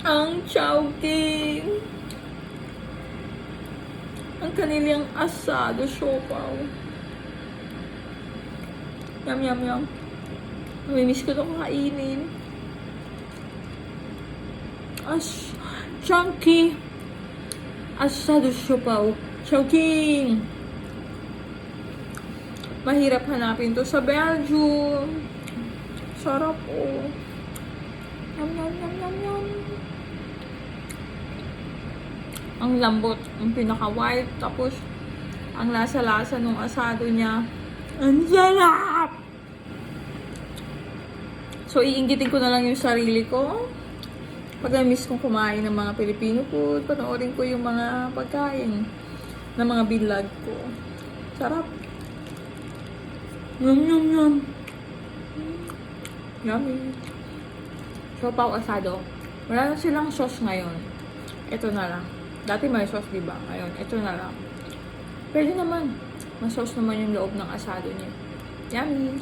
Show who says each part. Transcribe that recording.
Speaker 1: ang Chowking. Ang kanilang asado siopaw. Yum, yum, yum. Namimiss ko ito kakainin. Chunky asado siopaw. Chowking. Mahirap hanapin to sa Belgium. Sarap oh. Yum, yum, yum, yum, yum. Ang lambot, ang pinaka-white, tapos ang lasa-lasa ng asado niya. Ang sarap! So, iinggitin ko na lang yung sarili ko. Pag na-miss kong kumain ng mga Filipino food, panoorin ko yung mga pagkain ng mga vlog ko. Sarap! Yum, yum, yum! Yummy! Siopaw asado. Wala na silang sauce ngayon. Ito na lang. Dati may sauce, diba? Ngayon, ito na lang. Pwede naman. Mas sauce naman yung loob ng asado niya. Yummy!